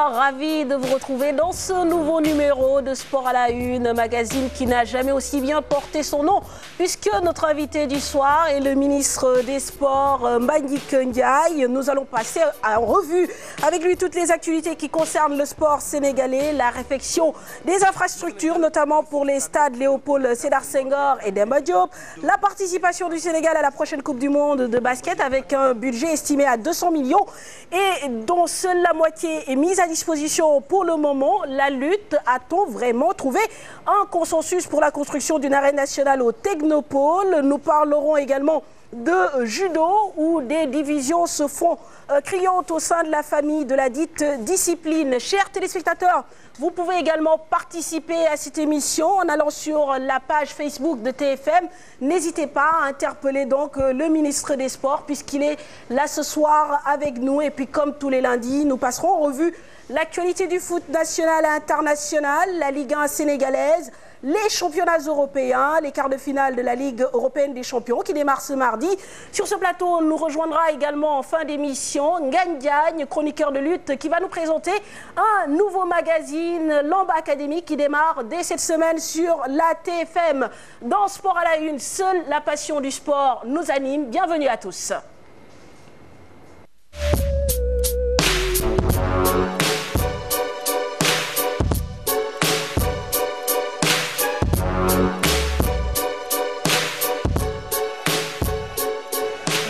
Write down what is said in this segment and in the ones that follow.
Bonsoir, ravi de vous retrouver dans ce nouveau numéro de Sport à la Une, magazine qui n'a jamais aussi bien porté son nom, puisque notre invité du soir est le ministre des Sports, Mbagnick Ndiaye. Nous allons passer en revue avec lui toutes les actualités qui concernent le sport sénégalais, la réfection des infrastructures, notamment pour les stades Léopold Sédar Senghor et Demba Diop, la participation du Sénégal à la prochaine Coupe du Monde de basket avec un budget estimé à 200 millions et dont seule la moitié est mise à disposition pour le moment. La lutte, a-t-on vraiment trouvé un consensus pour la construction d'une arène nationale au Technopole? Nous parlerons également de judo où des divisions se font criantes au sein de la famille de la dite discipline. Chers téléspectateurs, vous pouvez également participer à cette émission en allant sur la page Facebook de TFM. N'hésitez pas à interpeller donc le ministre des Sports puisqu'il est là ce soir avec nous. Et puis comme tous les lundis, nous passerons en revue l'actualité du foot national et international, la Ligue 1 sénégalaise, les championnats européens, les quarts de finale de la Ligue européenne des champions qui démarre ce mardi. Sur ce plateau, on nous rejoindra également en fin d'émission Ngagne Diagne, chroniqueur de lutte, qui va nous présenter un nouveau magazine, Lamba Academy, qui démarre dès cette semaine sur la TFM. Dans Sport à la Une, seule la passion du sport nous anime. Bienvenue à tous.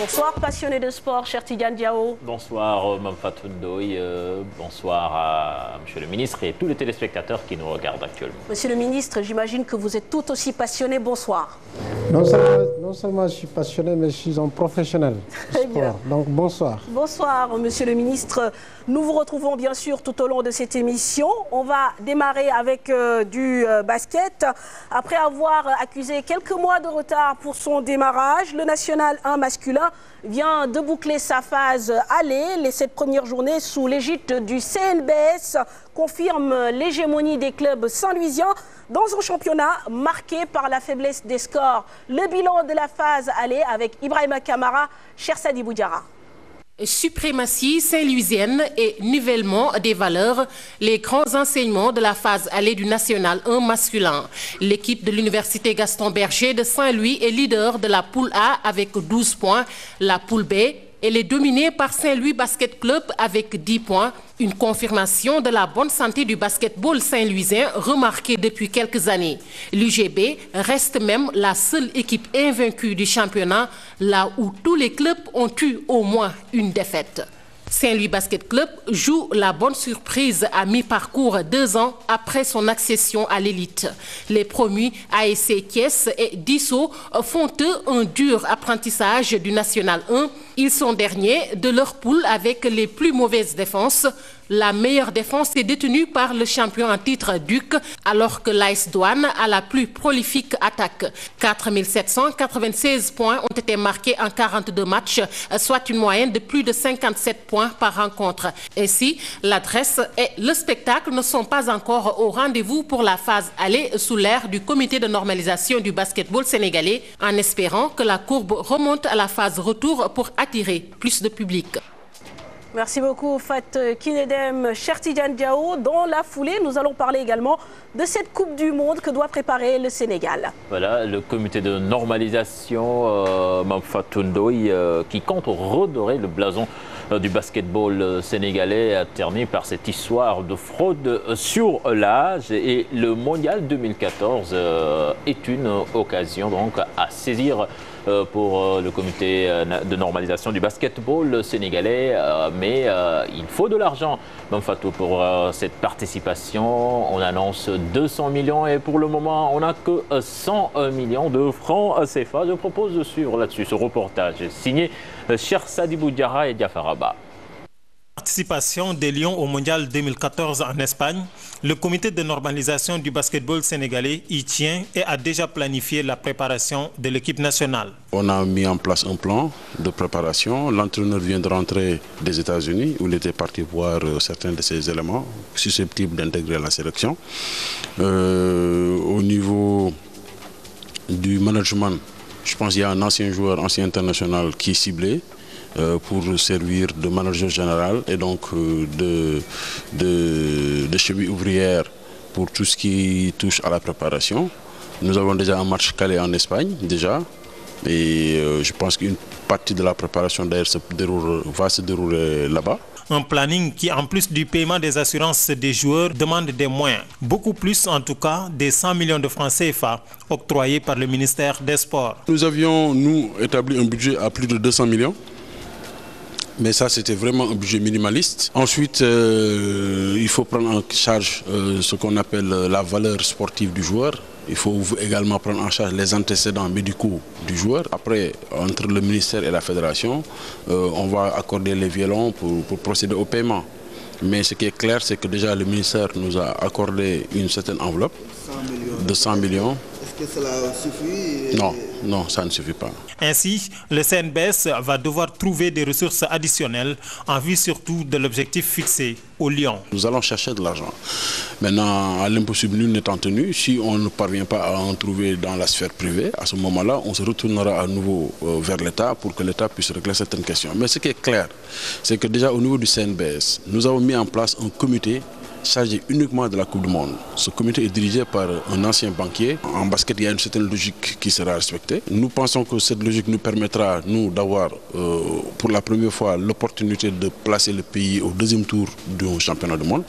Bonsoir, passionné de sport, cher Tidiane Diao. Bonsoir, Mame Fatou Ndoye. Bonsoir à Monsieur le ministre et tous les téléspectateurs qui nous regardent actuellement. Monsieur le ministre, j'imagine que vous êtes tout aussi passionné. Bonsoir. Non seulement je suis passionné, mais je suis un professionnel du sport. Donc bonsoir. Bonsoir, Monsieur le ministre. Nous vous retrouvons bien sûr tout au long de cette émission. On va démarrer avec du basket. Après avoir accusé quelques mois de retard pour son démarrage, le National 1 masculin vient de boucler sa phase aller. Les 7 premières journées sous l'égide du CNBS confirment l'hégémonie des clubs saint-louisiens dans un championnat marqué par la faiblesse des scores. Le bilan de la phase aller avec Ibrahima Kamara, Chersadi Boudiara. Suprématie saint-louisienne et nivellement des valeurs, les grands enseignements de la phase allée du National 1 masculin. L'équipe de l'Université Gaston Berger de Saint-Louis est leader de la poule A avec 12 points. La poule B, elle est dominée par Saint-Louis Basket Club avec 10 points. Une confirmation de la bonne santé du basketball saint-louisien remarquée depuis quelques années. L'UGB reste même la seule équipe invaincue du championnat, là où tous les clubs ont eu au moins une défaite. Saint-Louis Basket Club joue la bonne surprise à mi-parcours 2 ans après son accession à l'élite. Les promus ASC Thiès et Dissau font eux un dur apprentissage du National 1. Ils sont derniers de leur poule avec les plus mauvaises défenses. La meilleure défense est détenue par le champion en titre Duc, alors que l'AS Douane a la plus prolifique attaque. 4796 points ont été marqués en 42 matchs, soit une moyenne de plus de 57 points par rencontre. Ainsi, l'adresse et le spectacle ne sont pas encore au rendez-vous pour la phase aller sous l'ère du comité de normalisation du basketball sénégalais, en espérant que la courbe remonte à la phase retour pour attirer plus de public. Merci beaucoup Fat Kinedem, cher Tidiane Diao. Dans la foulée, nous allons parler également de cette Coupe du Monde que doit préparer le Sénégal. Voilà, le comité de normalisation, Mame Fatou Ndoye, qui compte redorer le blason du basketball sénégalais, terminé par cette histoire de fraude sur l'âge. Et le Mondial 2014 est une occasion donc à saisir pour le comité de normalisation du basketball sénégalais, mais il faut de l'argent, Mame Fatou, pour cette participation. On annonce 200 millions et pour le moment, on n'a que 100 millions de francs CFA. Je propose de suivre là-dessus ce reportage signé Chersadi Boudiara et Diafaraba. Participation des Lions au Mondial 2014 en Espagne, le comité de normalisation du basketball sénégalais y tient et a déjà planifié la préparation de l'équipe nationale. On a mis en place un plan de préparation. L'entraîneur vient de rentrer des États-Unis où il était parti voir certains de ces éléments susceptibles d'intégrer la sélection. Au niveau du management, je pense qu'il y a un ancien joueur, ancien international qui est ciblé. pour servir de manager général et donc de cheville ouvrière pour tout ce qui touche à la préparation. Nous avons déjà un match calé en Espagne, déjà. Et je pense qu'une partie de la préparation d'ailleurs va se dérouler là-bas. Un planning qui, en plus du paiement des assurances des joueurs, demande des moyens. Beaucoup plus, en tout cas, des 100 millions de francs CFA octroyés par le ministère des Sports. Nous avions, établi un budget à plus de 200 millions. Mais ça, c'était vraiment un budget minimaliste. Ensuite, il faut prendre en charge ce qu'on appelle la valeur sportive du joueur. Il faut également prendre en charge les antécédents médicaux du joueur. Après, entre le ministère et la fédération, on va accorder les violons pour procéder au paiement. Mais ce qui est clair, c'est que déjà le ministère nous a accordé une certaine enveloppe de 100 millions. Est-ce que cela suffit? Non, ça ne suffit pas. Ainsi, le CNBS va devoir trouver des ressources additionnelles en vue surtout de l'objectif fixé au Lion. Nous allons chercher de l'argent. Maintenant, à l'impossible, nul n'étant tenu, si on ne parvient pas à en trouver dans la sphère privée, à ce moment-là, on se retournera à nouveau vers l'État pour que l'État puisse régler certaines questions. Mais ce qui est clair, c'est que déjà au niveau du CNBS, nous avons mis en place un comité chargé uniquement de la Coupe du Monde. Ce comité est dirigé par un ancien banquier. En basket, il y a une certaine logique qui sera respectée. Nous pensons que cette logique nous permettra, nous, d'avoir pour la première fois l'opportunité de placer le pays au deuxième tour du championnat du monde.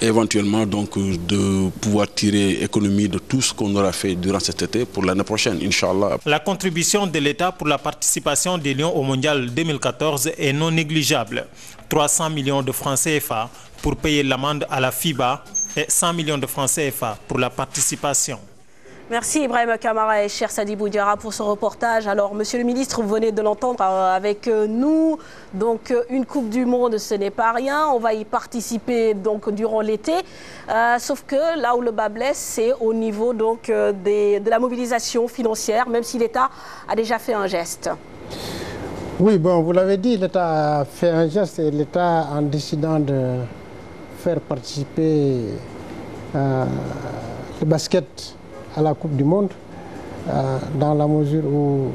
Et éventuellement, donc, de pouvoir tirer économie de tout ce qu'on aura fait durant cet été pour l'année prochaine, Inch'Allah. La contribution de l'État pour la participation des Lions au Mondial 2014 est non négligeable. 300 millions de francs CFA pour payer l'amende à la FIBA et 100 millions de francs CFA pour la participation. Merci Ibrahim Kamara et cher Sadibou Diarra pour ce reportage. Alors, monsieur le ministre, vous venez de l'entendre avec nous. Donc, une Coupe du Monde, ce n'est pas rien. On va y participer donc durant l'été. Sauf que là où le bas blesse, c'est au niveau donc, de la mobilisation financière, même si l'État a déjà fait un geste. Oui, bon, vous l'avez dit, l'État a fait un geste et l'État, en décidant de faire participer le basket à la Coupe du Monde, dans la mesure où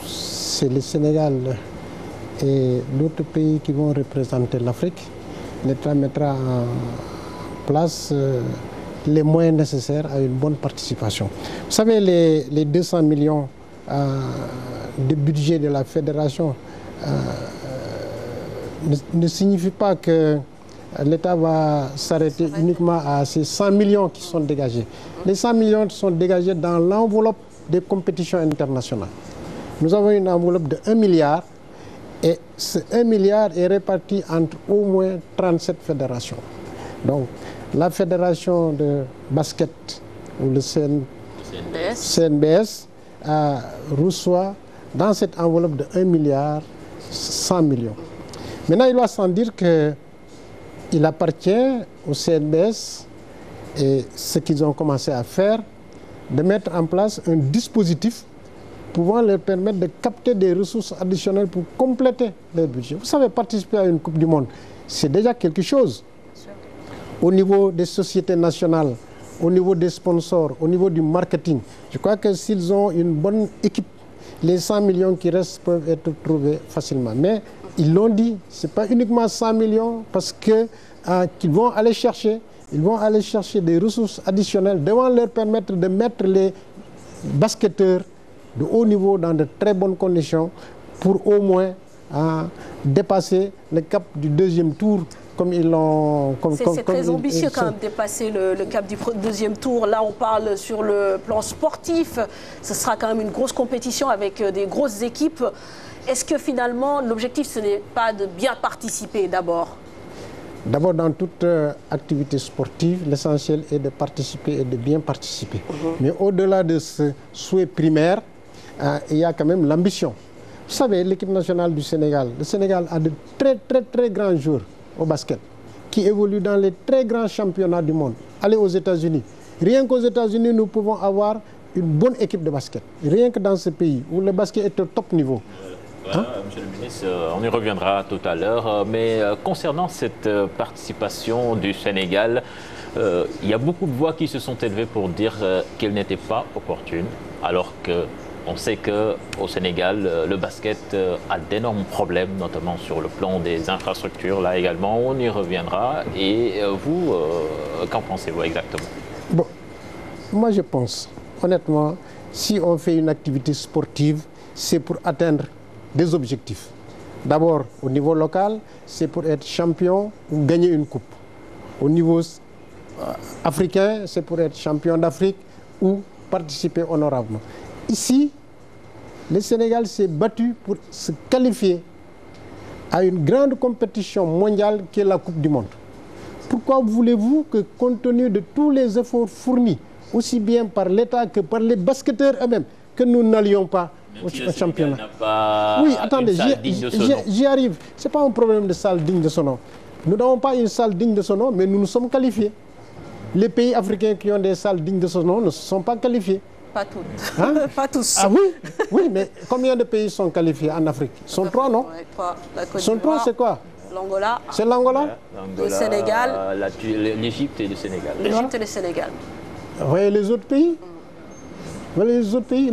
c'est le Sénégal et d'autres pays qui vont représenter l'Afrique, l'État mettra en place les moyens nécessaires à une bonne participation. Vous savez, les 200 millions de budget de la fédération ne signifie pas que l'État va s'arrêter uniquement à ces 100 millions qui sont dégagés. Les 100 millions sont dégagés dans l'enveloppe des compétitions internationales. Nous avons une enveloppe de 1 milliard et ce 1 milliard est réparti entre au moins 37 fédérations. Donc la fédération de basket ou le CNBS reçoit dans cette enveloppe de 1 milliard 100 millions. Maintenant, il doit sans dire que il appartient au CNBS et ce qu'ils ont commencé à faire, de mettre en place un dispositif pouvant leur permettre de capter des ressources additionnelles pour compléter leur budget. Vous savez, participer à une Coupe du Monde, c'est déjà quelque chose. Au niveau des sociétés nationales, au niveau des sponsors, au niveau du marketing, je crois que s'ils ont une bonne équipe, les 100 millions qui restent peuvent être trouvés facilement. Mais ils l'ont dit, ce n'est pas uniquement 100 millions parce que qu'ils vont aller chercher. Ils vont aller chercher des ressources additionnelles devant leur permettre de mettre les basketteurs de haut niveau dans de très bonnes conditions pour au moins dépasser le cap du deuxième tour comme ils l'ont... C'est très ambitieux quand même, dépasser le cap du deuxième tour. Là, on parle sur le plan sportif. Ce sera quand même une grosse compétition avec des grosses équipes. Est-ce que finalement, l'objectif, ce n'est pas de bien participer d'abord? D'abord, dans toute activité sportive, l'essentiel est de participer et de bien participer. Mais au-delà de ce souhait primaire, il y a quand même l'ambition. Vous savez, l'équipe nationale du Sénégal, le Sénégal a de très grands joueurs au basket qui évoluent dans les très grands championnats du monde. Allez aux États-Unis. Rien qu'aux États-Unis, nous pouvons avoir une bonne équipe de basket. Rien que dans ce pays où le basket est au top niveau. Voilà, monsieur le ministre, on y reviendra tout à l'heure. Mais concernant cette participation du Sénégal, il y a beaucoup de voix qui se sont élevées pour dire qu'elle n'était pas opportune, alors que On sait qu'au Sénégal, le basket a d'énormes problèmes, notamment sur le plan des infrastructures. Là également, on y reviendra. Et vous, qu'en pensez-vous exactement? Bon, moi je pense, honnêtement, si on fait une activité sportive, c'est pour atteindre des objectifs. D'abord, au niveau local, c'est pour être champion ou gagner une coupe. Au niveau africain, c'est pour être champion d'Afrique ou participer honorablement. Ici, le Sénégal s'est battu pour se qualifier à une grande compétition mondiale qui est la Coupe du Monde. Pourquoi voulez-vous que, compte tenu de tous les efforts fournis, aussi bien par l'État que par les basketteurs eux-mêmes, que nous n'allions pas au championnat? Oui, attendez, j'y arrive. Ce n'est pas un problème de salle digne de son nom. Nous n'avons pas une salle digne de son nom, mais nous nous sommes qualifiés. Les pays africains qui ont des salles dignes de son nom ne se sont pas qualifiés. Pas toutes. Hein? Pas tous. Ah oui, oui, mais combien de pays sont qualifiés en Afrique? Ils sont 3, non? Sont 3, c'est quoi? L'Angola. C'est l'Angola? Le Sénégal. L'Égypte et le Sénégal. L'Égypte et le Sénégal. Vous voyez les autres pays? Vous voyez les autres pays?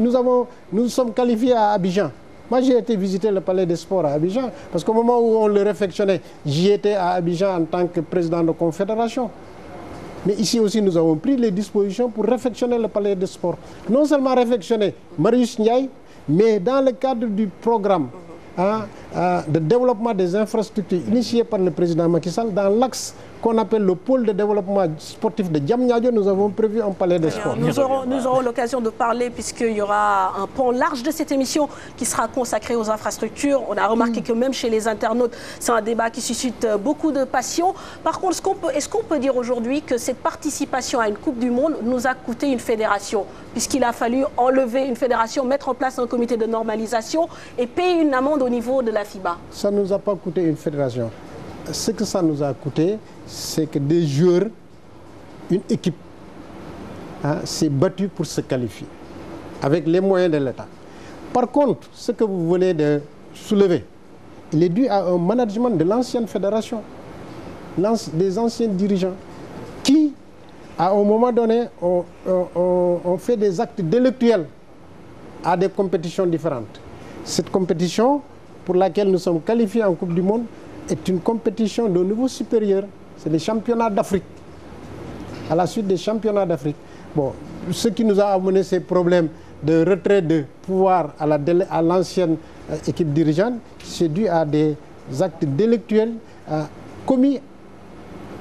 Nous sommes qualifiés à Abidjan. Moi, j'ai été visiter le palais des sports à Abidjan, parce qu'au moment où on le réfectionnait, j'y étais à Abidjan en tant que président de confédération. Mais ici aussi, nous avons pris les dispositions pour réfectionner le palais des sports. Non seulement réfectionner Marius Ndiaye, mais dans le cadre du programme de développement des infrastructures initié par le président Macky Sall, dans l'axe qu'on appelle le pôle de développement sportif de Diamniadio, nous avons prévu un palais des sports. Nous aurons l'occasion de parler, puisqu'il y aura un pan large de cette émission qui sera consacré aux infrastructures. On a remarqué que même chez les internautes, c'est un débat qui suscite beaucoup de passion. Par contre, est-ce qu'on peut dire aujourd'hui que cette participation à une Coupe du Monde nous a coûté une fédération, puisqu'il a fallu enlever une fédération, mettre en place un comité de normalisation et payer une amende au niveau de la FIBA? Ça ne nous a pas coûté une fédération. Ce que ça nous a coûté, c'est que des joueurs, une équipe, s'est battue pour se qualifier, avec les moyens de l'État. Par contre, ce que vous venez de soulever, il est dû à un management de l'ancienne fédération, des anciens dirigeants, qui, à un moment donné, ont fait des actes délictuels à des compétitions différentes. Cette compétition, pour laquelle nous sommes qualifiés en Coupe du Monde, est une compétition de niveau supérieur. C'est les championnats d'Afrique. À la suite des championnats d'Afrique. Bon, ce qui nous a amené ces problèmes de retrait de pouvoir à l'ancienne équipe dirigeante, c'est dû à des actes délictuels commis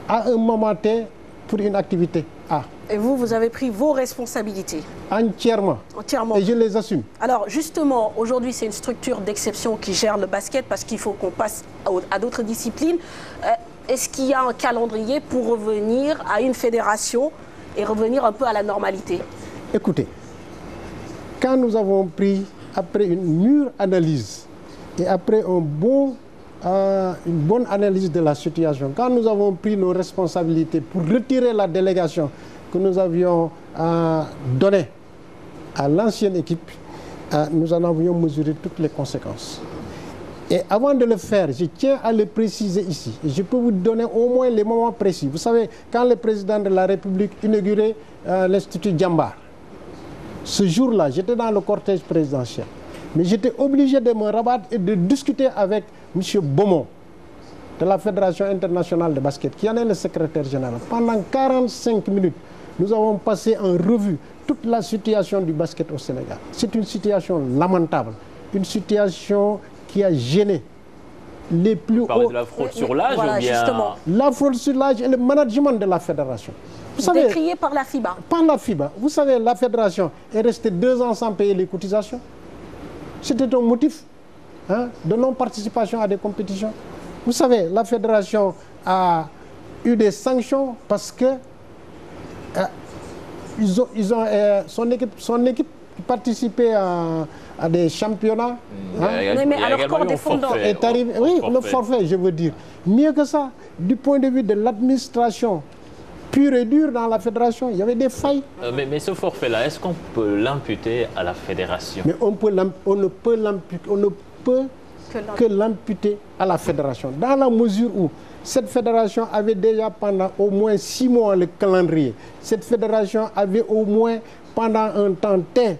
à un moment T pour une activité A. Et vous avez pris vos responsabilités? Entièrement. Entièrement. Et je les assume. Alors justement, aujourd'hui, c'est une structure d'exception qui gère le basket parce qu'il faut qu'on passe à d'autres disciplines. Est-ce qu'il y a un calendrier pour revenir à une fédération et revenir un peu à la normalité? Écoutez, quand nous avons pris, après une mûre analyse et après une bonne analyse de la situation, quand nous avons pris nos responsabilités pour retirer la délégation que nous avions donnée à l'ancienne équipe, nous en avions mesuré toutes les conséquences. Et avant de le faire, je tiens à le préciser ici. Et je peux vous donner au moins les moments précis. Vous savez, quand le président de la République inaugurait l'Institut Djambar, ce jour-là, j'étais dans le cortège présidentiel. Mais j'étais obligé de me rabattre et de discuter avec M. Beaumont, de la Fédération internationale de basket, qui en est le secrétaire général. Pendant 45 minutes, nous avons passé en revue toute la situation du basket au Sénégal. C'est une situation lamentable, une situation qui a gêné les plus hauts... Vous parlez de la fraude sur l'âge, voilà, ou bien... justement. La fraude sur l'âge et le management de la fédération. Vous savez, décrié par la FIBA. Par la FIBA. Vous savez, la fédération est restée 2 ans sans payer les cotisations. C'était un motif de non-participation à des compétitions. Vous savez, la fédération a eu des sanctions parce que son équipe participait à des championnats. Mais alors corps défendant est arrivé. Oui, le forfait, je veux dire. Mieux que ça, du point de vue de l'administration pure et dure dans la fédération, il y avait des failles. Mais ce forfait-là, est-ce qu'on peut l'imputer à la fédération? Mais on ne peut que l'imputer à la fédération, dans la mesure où cette fédération avait déjà pendant au moins 6 mois le calendrier. Cette fédération avait au moins pendant un temps T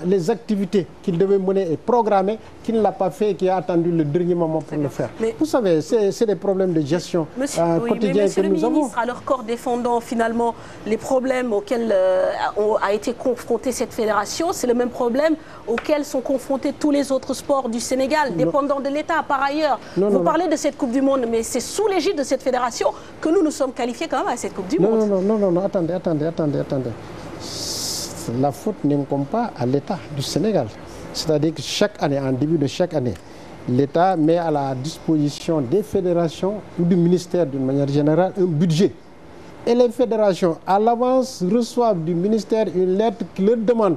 les activités qu'il devait mener et programmer, qu'il ne l'a pas fait et qui a attendu le dernier moment pour le faire. Mais vous savez, c'est des problèmes de gestion quotidiens que nous avons. Ministre, à leur corps défendant finalement les problèmes auxquels a été confrontée cette fédération, c'est le même problème auxquels sont confrontés tous les autres sports du Sénégal, dépendants de l'État par ailleurs. Vous parlez de cette Coupe du Monde, mais c'est sous l'égide de cette fédération que nous nous sommes qualifiés quand même à cette Coupe du Monde. Non, attendez. La faute n'incombe pas à l'État du Sénégal. C'est-à-dire que chaque année, en début de chaque année, l'État met à la disposition des fédérations ou du ministère d'une manière générale un budget. Et les fédérations, à l'avance, reçoivent du ministère une lettre qui leur demande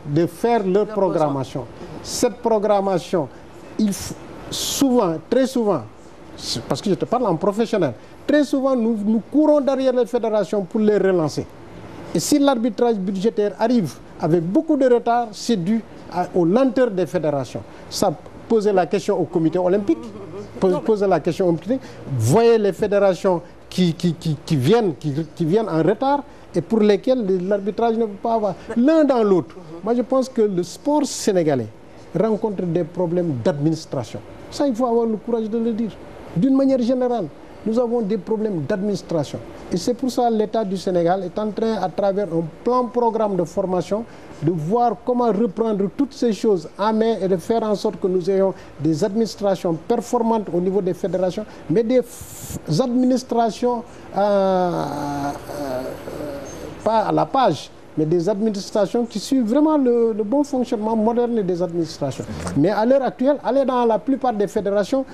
de faire leur programmation. Cette programmation, très souvent, parce que je te parle en professionnel, très souvent nous courons derrière les fédérations pour les relancer. Et si l'arbitrage budgétaire arrive avec beaucoup de retard, c'est dû aux lenteurs des fédérations. Ça posait la question au comité olympique, posait la question au comité. Voyez les fédérations qui viennent en retard et pour lesquelles l'arbitrage ne peut pas avoir. L'un dans l'autre. Moi, je pense que le sport sénégalais rencontre des problèmes d'administration. Ça, il faut avoir le courage de le dire. D'une manière générale, nous avons des problèmes d'administration. Et c'est pour ça que l'État du Sénégal est en train, à travers un programme de formation, de voir comment reprendre toutes ces choses en main et de faire en sorte que nous ayons des administrations performantes au niveau des fédérations, mais des administrations pas à la page, mais des administrations qui suivent vraiment le bon fonctionnement moderne des administrations. Mais à l'heure actuelle, allez dans la plupart des fédérations,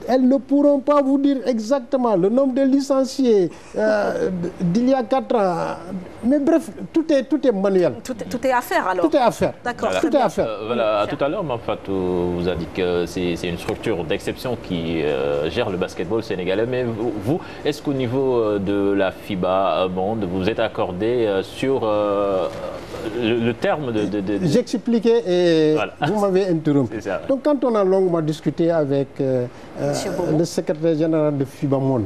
elles ne pourront pas vous dire exactement le nombre de licenciés d'il y a 4 ans. Mais bref, tout est manuel. Tout est à faire alors. Tout est à faire. D'accord. Tout est à faire. Tout à l'heure, Mamfatou vous a dit que c'est une structure d'exception qui gère le basketball sénégalais. Mais vous, est-ce qu'au niveau de la FIBA Monde, vous êtes accordé sur le terme de... J'expliquais et voilà. Vous m'avez interrompu. Donc quand on a longuement discuté avec le secrétaire général de FIBA Monde,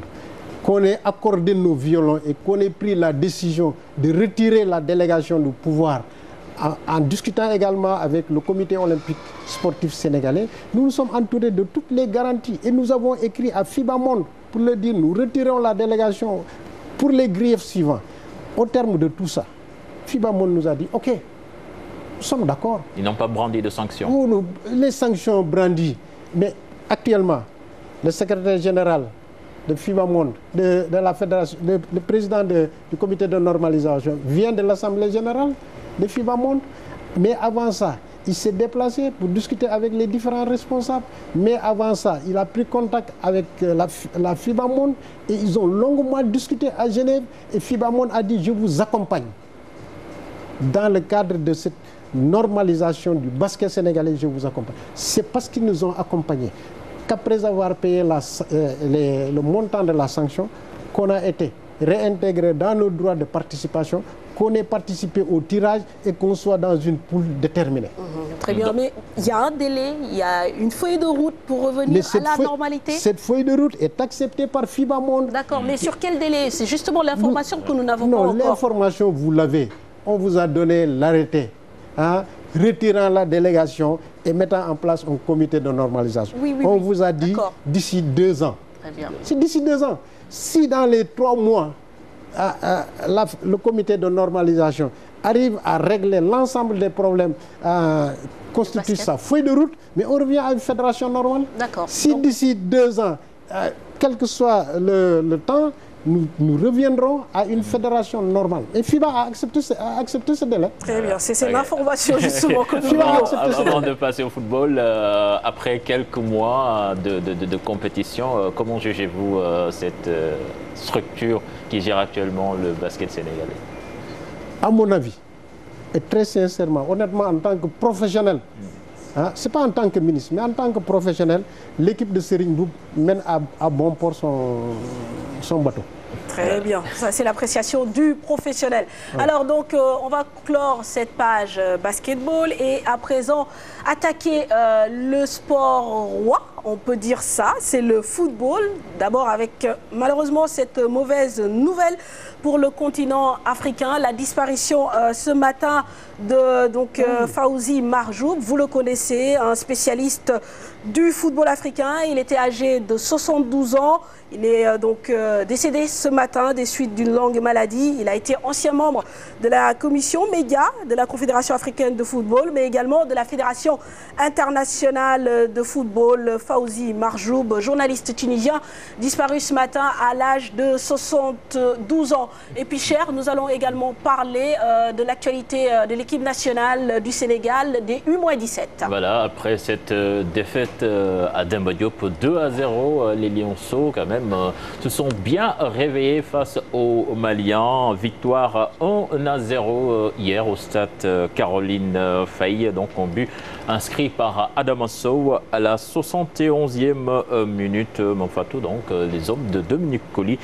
qu'on ait accordé nos violons et qu'on ait pris la décision de retirer la délégation du pouvoir, en discutant également avec le comité olympique sportif sénégalais, nous nous sommes entourés de toutes les garanties et nous avons écrit à FIBA Monde pour leur dire nous retirons la délégation pour les griefs suivants. Au terme de tout ça, FIBA Monde nous a dit ok, nous sommes d'accord. Ils n'ont pas brandi de sanctions. Les sanctions brandies, mais actuellement, le secrétaire général de FIBA Monde, de la fédération, le président du comité de normalisation vient de l'Assemblée générale de FIBA Monde. Mais avant ça, il s'est déplacé pour discuter avec les différents responsables. Mais avant ça, il a pris contact avec la FIBA Monde et ils ont longuement discuté à Genève. Et FIBA Monde a dit, je vous accompagne. Dans le cadre de cette normalisation du basket sénégalais, je vous accompagne. C'est parce qu'ils nous ont accompagnés qu'après avoir payé le montant de la sanction, qu'on a été réintégré dans nos droits de participation, qu'on ait participé au tirage et qu'on soit dans une poule déterminée. Très bien, mais il y a un délai, il y a une feuille de route pour revenir à la normalité. Cette feuille de route est acceptée par FIBA Monde. D'accord, mais sur quel délai? C'est justement l'information que nous n'avons pas encore. Non, l'information, vous l'avez. On vous a donné l'arrêté, retirant la délégation et mettant en place un comité de normalisation. On vous a dit d'ici 2 ans. Très bien. C'est d'ici 2 ans. Si dans les 3 mois, le comité de normalisation arrive à régler l'ensemble des problèmes, constitue sa feuille de route, mais on revient à une fédération normale. D'accord. Si d'ici 2 ans, quel que soit le temps, nous reviendrons à une fédération normale. Et FIBA a accepté ce délai. Très bien, c'est l'information justement que nous avons. Avant de passer au football, après quelques mois de compétition, comment jugez-vous cette structure qui gère actuellement le basket sénégalais? À mon avis, et très sincèrement, honnêtement, en tant que professionnel, ce n'est pas en tant que ministre, mais en tant que professionnel, l'équipe de Serigne Mboup mène à bon port son bateau. Très bien, ça c'est l'appréciation du professionnel. Ouais. Alors donc on va clore cette page basketball et à présent attaquer le sport roi, on peut dire ça, c'est le football. D'abord avec malheureusement cette mauvaise nouvelle pour le continent africain. La disparition ce matin de Fawzi Marjoub, vous le connaissez, un spécialiste du football africain. Il était âgé de 72 ans. Il est décédé ce matin des suites d'une longue maladie. Il a été ancien membre de la commission média de la Confédération africaine de football, mais également de la Fédération internationale de football. Fawzi Marjoub, journaliste tunisien, disparu ce matin à l'âge de 72 ans. Et puis, cher, nous allons également parler de l'actualité de l'équipe nationale du Sénégal des U-17. Voilà, après cette défaite à Demba Diop 2-0, les Lionceaux, quand même, se sont bien réveillés face aux Maliens. Victoire 1-0 hier au stade Caroline Faye, donc en but inscrit par Adama Sow à la 71e minute. Manfatou, donc les hommes de Dominique Colli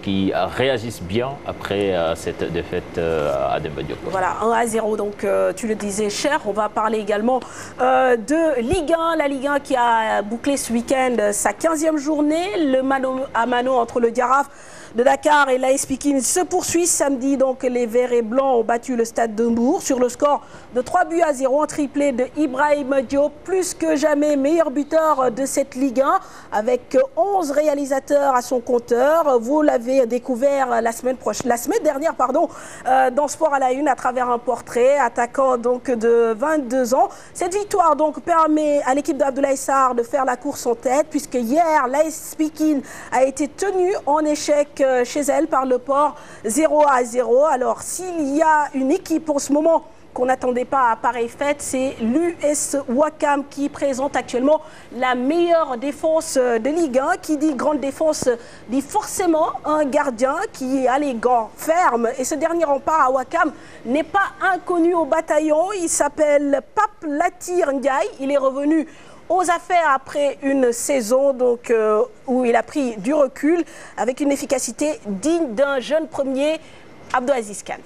qui réagissent bien après cette défaite à Demba Diop. Voilà, 1-0, donc tu le disais, cher. On va parler également de Ligue 1, la Ligue 1 qui a bouclé ce week-end sa 15e journée. Le mano à mano entre le Giraffe de Dakar et l'AS Pikine se poursuit. Samedi, donc, les Verts et Blancs ont battu le Stade de Mbour sur le score de 3-0, un triplé de Ibrahim Diop, plus que jamais meilleur buteur de cette Ligue 1, avec 11 réalisateurs à son compteur. Vous l'avez découvert la semaine dernière, dans Sport à la Une à travers un portrait, attaquant donc de 22 ans. Cette victoire donc permet à l'équipe d'Abdoulaye Sarr de faire la course en tête, puisque hier, l'AS Pikine a été tenue en échec chez elle par le Port 0-0. Alors, s'il y a une équipe en ce moment qu'on n'attendait pas à pareille fête, c'est l'US Ouakam qui présente actuellement la meilleure défense de Ligue 1. Qui dit grande défense dit forcément un gardien qui a les gants fermes. Et ce dernier rempart à Ouakam n'est pas inconnu au bataillon. Il s'appelle Pape Latir Ndiaye. Il est revenu aux affaires après une saison où il a pris du recul avec une efficacité digne d'un jeune premier, Abdou Aziz Kane.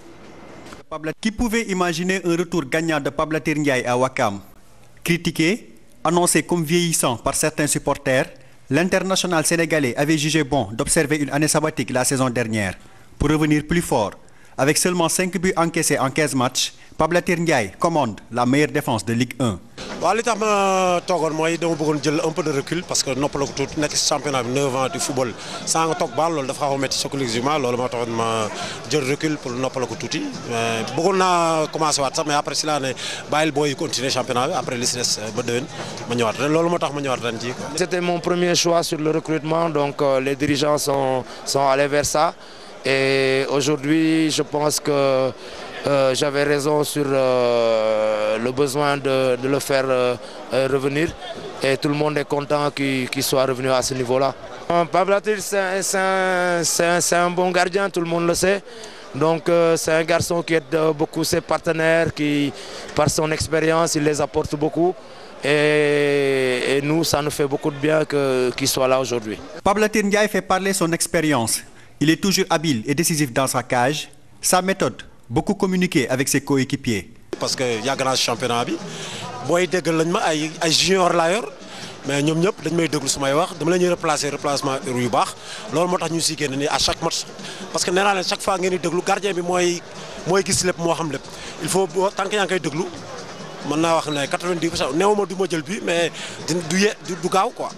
Qui pouvait imaginer un retour gagnant de Pape Latir Ndiaye à Ouakam? Critiqué, annoncé comme vieillissant par certains supporters, l'international sénégalais avait jugé bon d'observer une année sabbatique la saison dernière pour revenir plus fort. Avec seulement 5 buts encaissés en 15 matchs, Pape Latir Ndiaye commande la meilleure défense de Ligue 1. waaw li tax ma toogoon mooy dama bëggoon jël un peu de recul parce que noppaloo ko tuuti nekk ci championnat bi 9 ans du football sans nga toog baal loolu dafa xaw a métti psychologiquement loolu moo taxoon ma jël recul pour noppaloo ko tuuti bëggoon naa commencé waat sax mais après si laa ne bàyyil booy continuer championnat bi après li si des ba déwén ma ñëwaat ren loolu moo tax ma ñëwaat ren ji quoi. C'était mon premier choix sur le recrutement, donc les dirigeants sont allés vers ça et aujourd'hui je pense que j'avais raison sur le besoin de le faire revenir et tout le monde est content qu'il soit revenu à ce niveau-là. Pape Latir, c'est un bon gardien, tout le monde le sait. Donc c'est un garçon qui aide beaucoup ses partenaires, qui par son expérience, il les apporte beaucoup. Et nous, ça nous fait beaucoup de bien qu'il soit là aujourd'hui. Pape Latir Ndiaye fait parler son expérience. Il est toujours habile et décisif dans sa cage. Sa méthode, beaucoup communiquer avec ses coéquipiers. Parce que yàgg naa championnat bi booy déggal lañ ma ay junior laa yor mais ñoom ñëpp dañ may déglu su may wax dama la ñuy remplacement yu baax loolu moo tax ñu siy génn nii à chaque match parce que nee naa leen chaque fois ngeen di déglu gardien bi mooy gis lépp moo xam lépp il faut tant que yaa ngi koy déglu mën naa wax ne 90% néew ma du ma jël bi mais du gaaw quoi.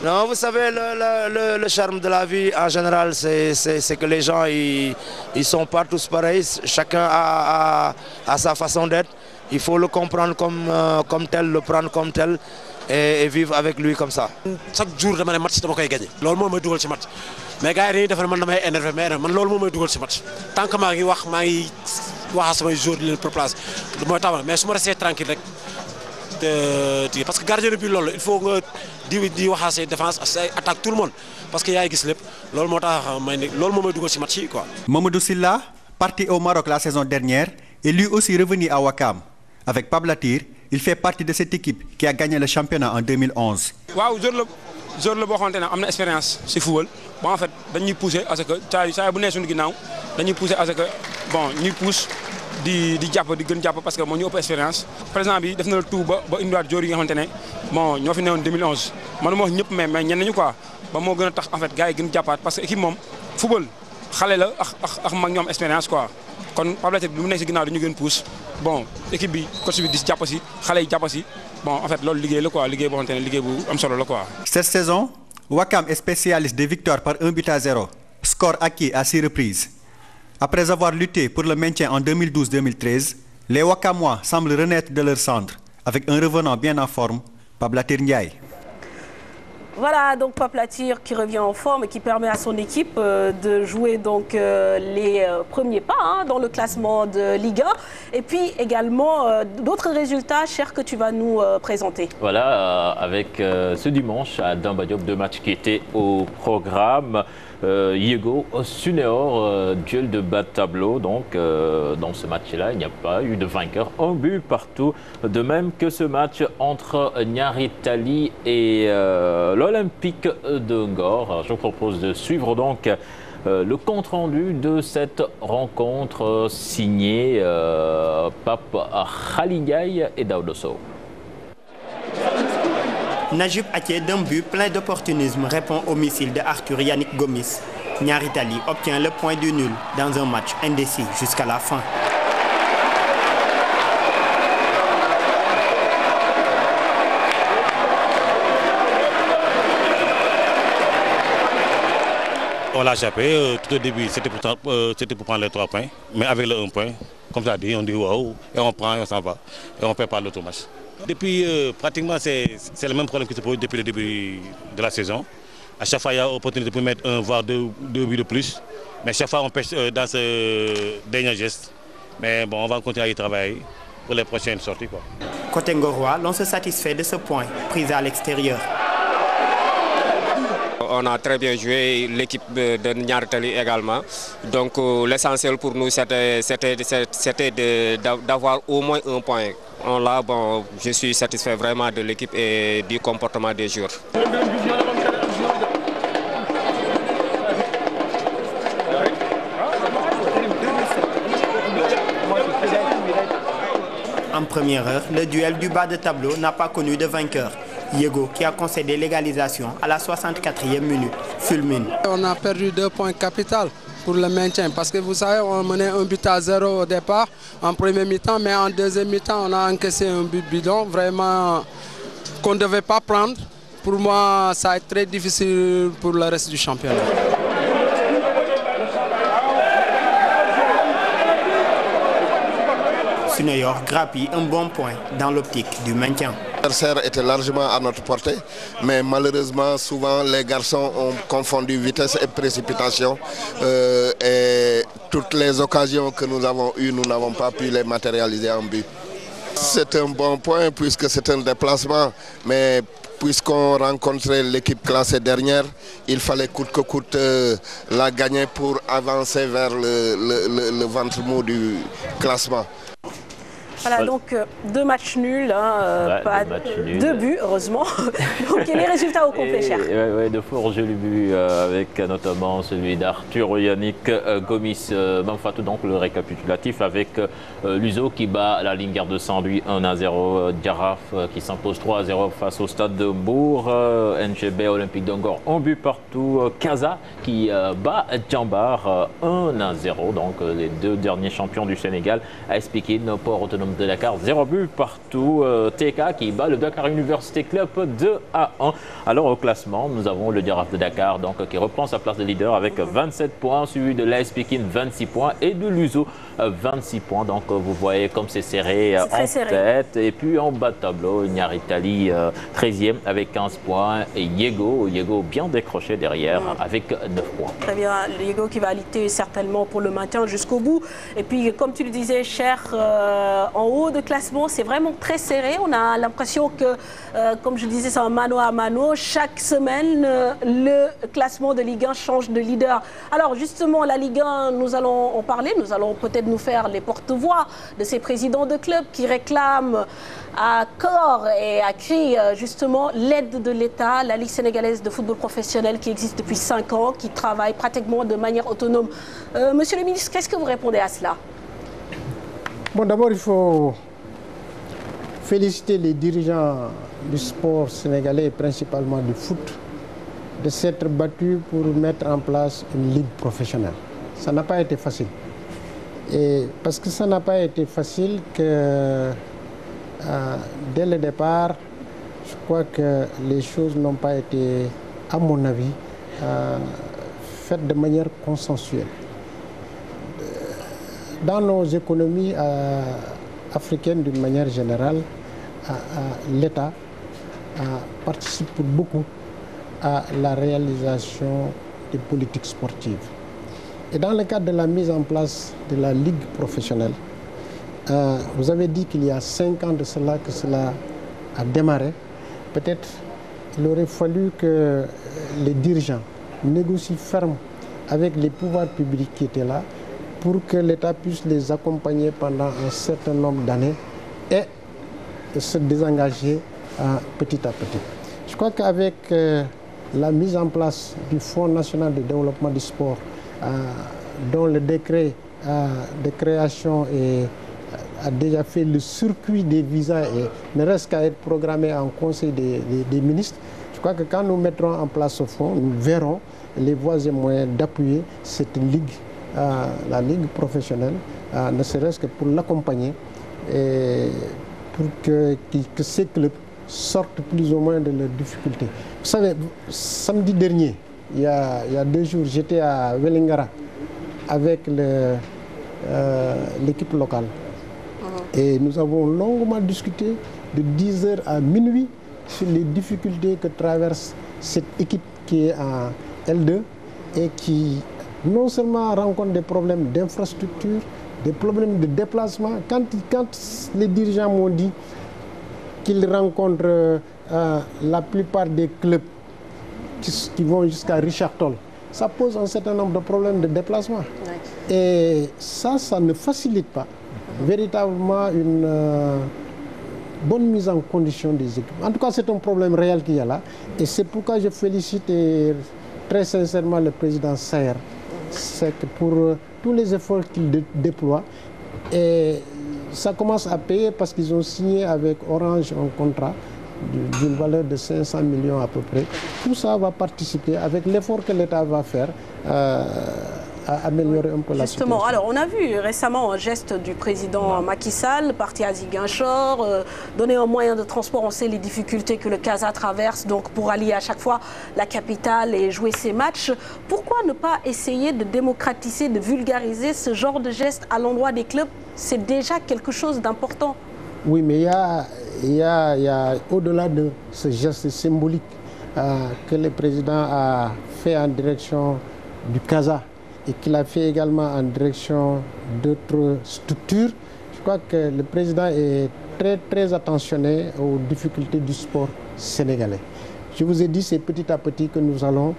Non, vous savez, le charme de la vie en général, c'est que les gens ils sont pas tous pareils. Chacun a sa façon d'être. Il faut le comprendre comme tel, le prendre comme tel et vivre avec lui comme ça. Chaque jour dama ne match dama koy gagné. loolu moom mooy dugal ci match mais gars yi dañuy def ne man damay énervé mais man loolu moom mooy dugal ci match tant que maa ngi wax samay joueurs di leen place mooy tax mais su ma resté tranquille rek. Parce que gardien de but loolu il faut nga di waxaa say défense say attaque tout le monde parce que yaay gis lépp loolu moo tax loolu moom mooy dugal ci match yi quoi. Mamadou Sylla, parti au Maroc la saison dernière, est lui aussi revenu à Ouakam. Avec Pape Latir, il fait partie de cette équipe qui a gagné le championnat en 2011. waaw joueur la boo xamante ne am na expérience ci football bon en fait dañuy pousser à ce que saa bu nee suñu ginnaaw dañuy pousser à ce que bon ñuy pousse. di jàpp di gën jàpp parce que moo ñu ëpp expérience président bi def na la tout ba indiwaat joueurs yi nga xamante ne bon ñoo fi newoon 2011 man ma wax ñëpp mais ñenn ñu quoi ba moo gën a tax en fait gars yi gën jàppaat parce que équipe moom football xale la ak mag ñoom expérience quoi kon Pape Latir bi mu nekk si ginnaaw dañu gën pousse bon équipe bi coach bi di jàpp si xale yi jàpp si bon en fait loolu liggéey la quoi liggéey boo xamante ne liggéey bu am solo la quoi. Cette saison, Ouakam est spécialiste des victoires par 1-0, score acquis à 6 reprises. Après avoir lutté pour le maintien en 2012-2013, les Ouakamois semblent renaître de leur cendre avec un revenant bien en forme, Pape Latir Ndiaye. Voilà, donc Pape Latir qui revient en forme et qui permet à son équipe de jouer donc les premiers pas dans le classement de Ligue 1. Et puis également d'autres résultats, Cher, que tu vas nous présenter. Voilà, avec ce dimanche à Demba Diop, 2 matchs qui étaient au programme. Yego Suneor, duel de bas de tableau. Donc, dans ce match-là, il n'y a pas eu de vainqueur. 1 but partout. De même que ce match entre Niary Tally et l'Olympique de Ngor. Je vous propose de suivre donc le compte-rendu de cette rencontre signé Pape Khalingaï et Daouda Sow. Najib Atie d'un but plein d'opportunisme répond au missile de Arthur Yannick Gomis. Niary Tally obtient le point du nul dans un match indécis jusqu'à la fin. On l'a échappé. Tout au début, c'était pour prendre les 3 points. Mais avec le 1 point, comme ça dit, on dit waouh, et on prend et on s'en va. Et on ne perd pas l'autre match. Depuis, pratiquement, c'est le même problème qui se pose depuis le début de la saison. À chaque fois, il y a l'opportunité pour mettre 1 voire 2 buts de plus. Mais chaque fois, on pêche dans ce dernier geste. Mais bon, on va continuer à y travailler pour les prochaines sorties, quoi. Côté Ngorois, l'on se satisfait de ce point, pris à l'extérieur. On a très bien joué, l'équipe de Niary Tally également. Donc l'essentiel pour nous, c'était d'avoir au moins 1 point. Là, bon, je suis satisfait vraiment de l'équipe et du comportement des joueurs. En première heure, le duel du bas de tableau n'a pas connu de vainqueur. Yego, qui a concédé l'égalisation à la 64e minute, fulmine. On a perdu 2 points capitaux pour le maintien parce que vous savez, on menait 1-0 au départ en premier mi-temps, mais en deuxième mi-temps, on a encaissé un but bidon, vraiment qu'on ne devait pas prendre. Pour moi, ça a été très difficile pour le reste du championnat. Suneor grappille un bon point dans l'optique du maintien. L'adversaire était largement à notre portée, mais malheureusement, souvent, les garçons ont confondu vitesse et précipitation. Et toutes les occasions que nous avons eues, nous n'avons pas pu les matérialiser en but. C'est un bon point puisque c'est un déplacement, mais puisqu'on rencontrait l'équipe classée dernière, il fallait coûte que coûte la gagner pour avancer vers le ventre mou du classement. Voilà, donc 2 matchs nuls, pas 2 buts, heureusement. Donc, et les résultats au complet, Cher. Oui, de fort jolis buts, avec notamment celui d'Arthur Yannick Gomis. Mamfatou, donc le récapitulatif avec Luzo qui bat la ligne garde de Saint-Louis 1-0. Djaraf qui s'impose 3-0 face au Stade de Bourg. NGB Olympique de Ngor, 1 but partout. Kaza qui bat Djambar 1-0. Donc les 2 derniers champions du Sénégal. AS Pikine, Port Autonome de Dakar, 0 but partout. TK qui bat le Dakar Université Club 2-1. Alors au classement, nous avons le Djaraf de Dakar donc, qui reprend sa place de leader avec 27 points, suivi de l'AS Pikine 26 points et de Luzo 26 points. Donc vous voyez comme c'est serré en tête. Et puis en bas de tableau, Niary Tally 13e avec 15 points et Yego bien décroché derrière avec 9 points. Très bien, Yego qui va lutter certainement pour le maintien jusqu'au bout. Et puis comme tu le disais, Cher, en haut de classement, c'est vraiment très serré. On a l'impression que, comme je disais, c'est un mano à mano. Chaque semaine, le classement de Ligue 1 change de leader. Alors justement, la Ligue 1, nous allons en parler. Nous allons peut-être nous faire les porte-voix de ces présidents de clubs qui réclament à corps et à cri justement l'aide de l'État, la Ligue sénégalaise de football professionnel qui existe depuis 5 ans, qui travaille pratiquement de manière autonome. Monsieur le ministre, qu'est-ce que vous répondez à cela ? Bon, d'abord, il faut féliciter les dirigeants du sport sénégalais, principalement du foot, de s'être battus pour mettre en place une ligue professionnelle. ça n'a pas été facile. Et parce que ça n'a pas été facile que dès le départ, je crois que les choses n'ont pas été, à mon avis, faites de manière consensuelle. Dans nos économies africaines d'une manière générale, l'État participe beaucoup à la réalisation des politiques sportives. Et dans le cadre de la mise en place de la Ligue professionnelle, vous avez dit qu'il y a 5 ans de cela que cela a démarré. Peut-être il aurait fallu que les dirigeants négocient ferme avec les pouvoirs publics qui étaient là pour que l'État puisse les accompagner pendant un certain nombre d'années et se désengager petit à petit. Je crois qu'avec la mise en place du Fonds national de développement du sport, dont le décret de création a déjà fait le circuit des visas et ne reste qu'à être programmé en Conseil des ministres, je crois que quand nous mettrons en place ce fonds, nous verrons les voies et moyens d'appuyer cette ligue, la ligue professionnelle, ne serait-ce que pour l'accompagner et pour que ces clubs sortent plus ou moins de leurs difficultés. Vous savez, samedi dernier, il y a 2 jours, j'étais à Wellingara avec l'équipe locale. Et nous avons longuement discuté de 10h à minuit sur les difficultés que traverse cette équipe qui est en L2 et qui non seulement rencontre des problèmes d'infrastructure, des problèmes de déplacement. Quand les dirigeants m'ont dit qu'ils rencontrent la plupart des clubs qui vont jusqu'à Richard Toll, ça pose un certain nombre de problèmes de déplacement. Et ça ne facilite pas véritablement une bonne mise en condition des équipes. En tout cas, c'est un problème réel qu'il y a là. Et c'est pourquoi je félicite très sincèrement le président Saher. C'est que pour tous les efforts qu'il déploie, et ça commence à payer parce qu'ils ont signé avec Orange un contrat d'une valeur de 500 millions à peu près. Tout ça va participer avec l'effort que l'État va faire à améliorer un peu la situation. Justement, alors on a vu récemment un geste du président Macky Sall, parti à Ziguinchor, donner un moyen de transport. On sait les difficultés que le CASA traverse, donc pour allier à chaque fois la capitale et jouer ses matchs. Pourquoi ne pas essayer de démocratiser, de vulgariser ce genre de geste à l'endroit des clubs? C'est déjà quelque chose d'important. Oui, mais il y a au-delà de ce geste symbolique que le président a fait en direction du CASA et qu'il a fait également en direction d'autres structures. Je crois que le président est très attentionné aux difficultés du sport sénégalais. Je vous ai dit, c'est petit à petit que nous allons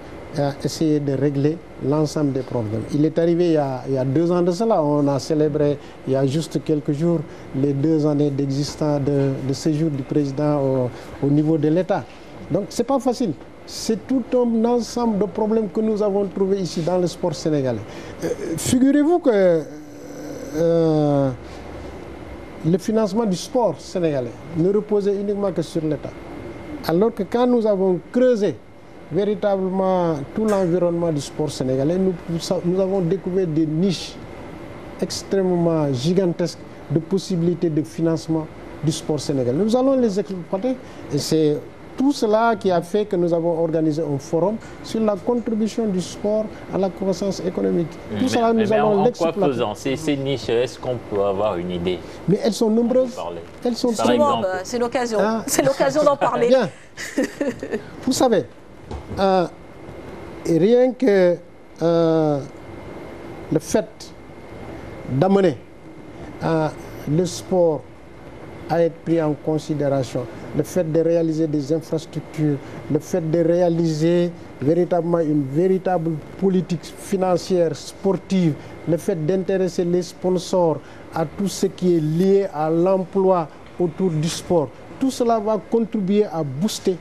essayer de régler l'ensemble des problèmes. Il est arrivé il y a 2 ans de cela, on a célébré il y a juste quelques jours les 2 années d'existence de séjour du président au niveau de l'État. Donc c'est pas facile. C'est tout un ensemble de problèmes que nous avons trouvés ici dans le sport sénégalais. Figurez-vous que le financement du sport sénégalais ne reposait uniquement que sur l'État. Alors que quand nous avons creusé véritablement tout l'environnement du sport sénégalais, nous avons découvert des niches extrêmement gigantesques de possibilités de financement du sport sénégalais. Nous allons les exploiter et c'est tout cela qui a fait que nous avons organisé un forum sur la contribution du sport à la croissance économique. Tout cela, nous allons l'exploiter. En quoi faisant ces niches, est-ce qu'on peut avoir une idée? Mais elles sont nombreuses. Elles sont c'est l'occasion. C'est l'occasion d'en parler. Bien. Vous savez, rien que le fait d'amener le sport à être pris en considération, le fait de réaliser des infrastructures, le fait de réaliser véritablement une véritable politique financière, sportive, le fait d'intéresser les sponsors à tout ce qui est lié à l'emploi autour du sport, tout cela va contribuer à booster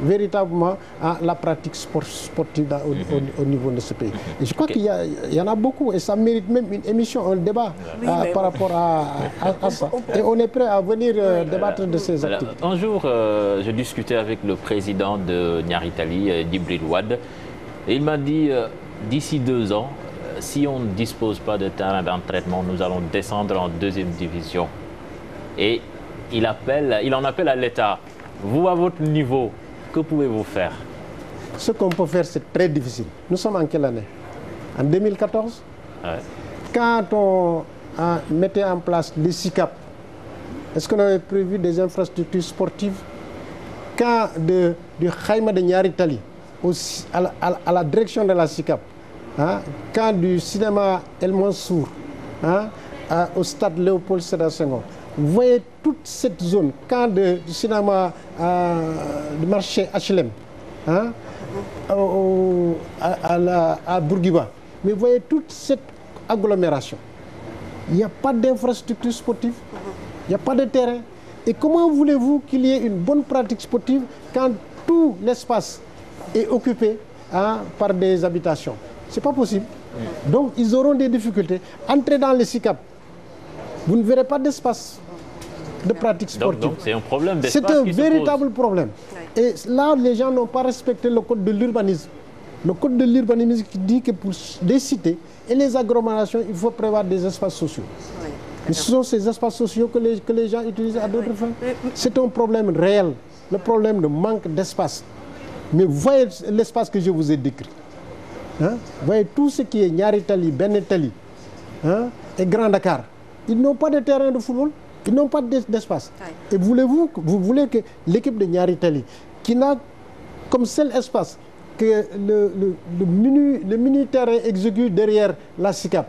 véritablement à la pratique sportive au niveau de ce pays. Et je crois qu'il y en a beaucoup et ça mérite même une émission, un débat par rapport à ça. Et on est prêt à venir débattre de ces activités. Un jour, je discutais avec le président de Nyari Tali, Djibril Wade, et il m'a dit d'ici 2 ans, si on ne dispose pas de terrain d'entraînement, nous allons descendre en deuxième division. Et il en appelle à l'État. Vous, à votre niveau, que pouvez-vous faire? Ce qu'on peut faire, c'est très difficile. Nous sommes en quelle année? En 2014. Ouais. Quand on mettait en place les SICAP, est-ce qu'on avait prévu des infrastructures sportives? Quand du Khaïma de Niari Tali à la direction de la SICAP, hein, quand du cinéma El Mansour au stade Léopold Sédar Senghor, vous voyez toute cette zone, quand du cinéma du marché HLM, hein, à Bourguiba, mais vous voyez toute cette agglomération. Il n'y a pas d'infrastructure sportive, il n'y a pas de terrain. Et comment voulez-vous qu'il y ait une bonne pratique sportive quand tout l'espace est occupé par des habitations? Ce n'est pas possible. Donc ils auront des difficultés. Entrez dans les SICAP, vous ne verrez pas d'espace de pratique sportive. Donc c'est un problème d'espace. C'est un véritable problème. Et là, les gens n'ont pas respecté le code de l'urbanisme. Le code de l'urbanisme qui dit que pour des cités et les agglomérations, il faut prévoir des espaces sociaux. Oui. Mais ce sont ces espaces sociaux que les gens utilisent à d'autres fins. C'est un problème réel, le problème de manque d'espace. Mais vous voyez l'espace que je vous ai décrit. Hein? Vous voyez tout ce qui est Niari Tali, Bené Tali, hein, et Grand Dakar. Ils n'ont pas de terrain de football, ils n'ont pas d'espace. Et vous voulez que l'équipe de Niari Tali, qui n'a comme seul espace que le mini terrain exécuté derrière la SICAP,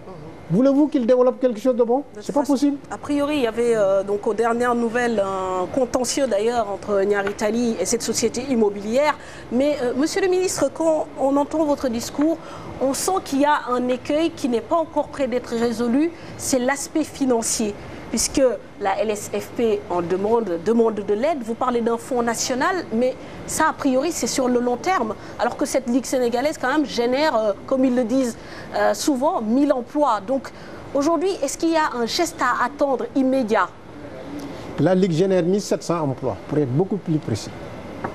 voulez-vous qu'il développe quelque chose de bon? C'est pas possible. A priori, il y avait donc aux dernières nouvelles un contentieux d'ailleurs entre Niari Tali et cette société immobilière. Mais Monsieur le ministre, quand on entend votre discours, on sent qu'il y a un écueil qui n'est pas encore prêt d'être résolu, c'est l'aspect financier. Puisque la LSFP en demande de l'aide, vous parlez d'un fonds national, mais ça, a priori, c'est sur le long terme. Alors que cette Ligue sénégalaise, quand même, génère, comme ils le disent souvent, 1000 emplois. Donc, aujourd'hui, est-ce qu'il y a un geste à attendre immédiat? La Ligue génère 1700 emplois, pour être beaucoup plus précis.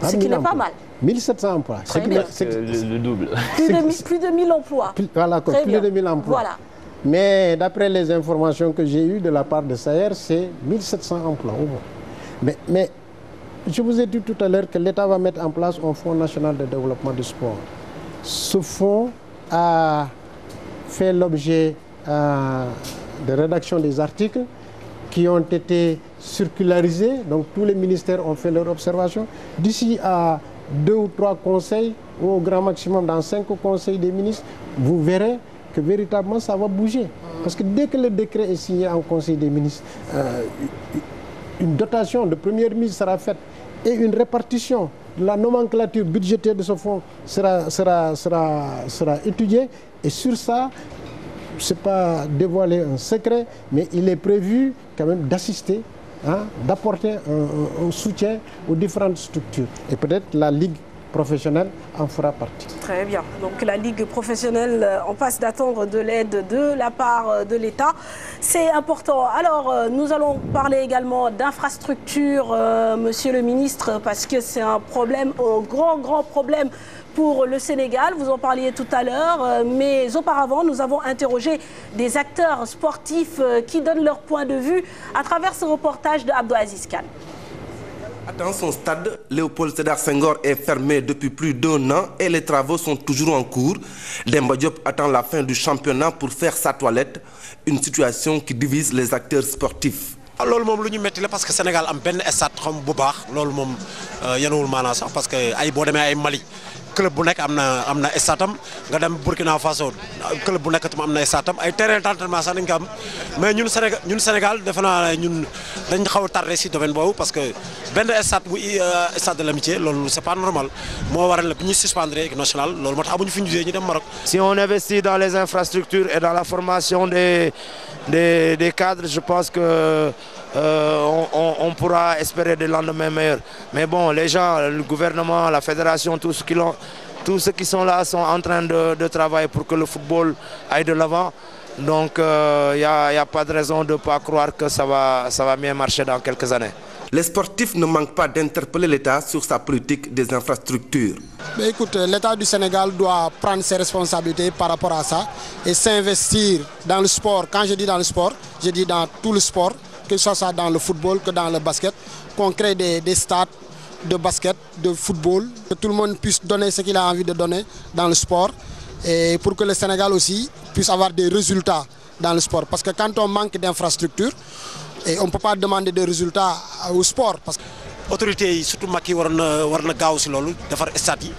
Ce qui n'est pas mal. 1700 emplois. C'est le double. Plus de 1000 emplois. Voilà, plus de 1000 emplois. Voilà. Mais d'après les informations que j'ai eues de la part de Saher, c'est 1700 emplois au moins. Mais je vous ai dit tout à l'heure que l'État va mettre en place un fonds national de développement du sport. Ce fonds a fait l'objet de rédaction des articles qui ont été circularisés. Donc tous les ministères ont fait leur observation. D'ici à 2 ou 3 conseils, ou au grand maximum dans 5 conseils des ministres, vous verrez que véritablement ça va bouger. Parce que dès que le décret est signé en Conseil des ministres, une dotation de première mise sera faite et une répartition de la nomenclature budgétaire de ce fonds sera étudiée. Et sur ça, ce n'est pas dévoiler un secret, mais il est prévu quand même d'assister, d'apporter un soutien aux différentes structures. Et peut-être la Ligue professionnelle en fera partie. Très bien. Donc la Ligue professionnelle en passe d'attendre de l'aide de la part de l'État. C'est important. Alors, nous allons parler également d'infrastructure, Monsieur le ministre, parce que c'est un problème, un grand problème pour le Sénégal. Vous en parliez tout à l'heure, mais auparavant, nous avons interrogé des acteurs sportifs qui donnent leur point de vue à travers ce reportage de Abdou Aziz Khan. Dans son stade, Léopold Sédar Senghor est fermé depuis plus d'1 an et les travaux sont toujours en cours. Demba Diop attend la fin du championnat pour faire sa toilette, une situation qui divise les acteurs sportifs. loolu moom lu ñu metti la parce que Sénégal am benn stade xam bu baax loolu moom yenuwul maanaa sax parce que ay boo demee ay Mali club bu nekk am na stade am nga dem Burkina Faso club bu nekk tam am na stade am ay terrain d'entraînement sax dañ ko am mais ñun Sénégal defe naa ñun dañ xaw a tardé si domaine boobu parce que benn stade bu stade de l'amitié loolu c'est pas normal moo waral la bi ñuy suspendre équipe nationale loolu moo tax amuñu fi ñu jugee ñu dem Maroc. Si on investit dans les infrastructures et dans la formation des cadres, je pense que on pourra espérer des lendemains meilleurs. Mais bon, les gens, le gouvernement, la fédération, tous ceux qui sont là sont en train de travailler pour que le football aille de l'avant. Donc il n'y a pas de raison de ne pas croire que ça va bien marcher dans quelques années. Les sportifs ne manquent pas d'interpeller l'État sur sa politique des infrastructures. Mais écoute, l'État du Sénégal doit prendre ses responsabilités par rapport à ça et s'investir dans le sport. Quand je dis dans le sport, je dis dans tout le sport, que ce soit dans le football, que dans le basket, qu'on crée des stades de basket, de football, que tout le monde puisse donner ce qu'il a envie de donner dans le sport et pour que le Sénégal aussi puisse avoir des résultats dans le sport. Parce que quand on manque d'infrastructures, on ne peut pas demander des résultats au sport. Parce que autorités yi surtout Macky war na gaaw si loolu defar stade yi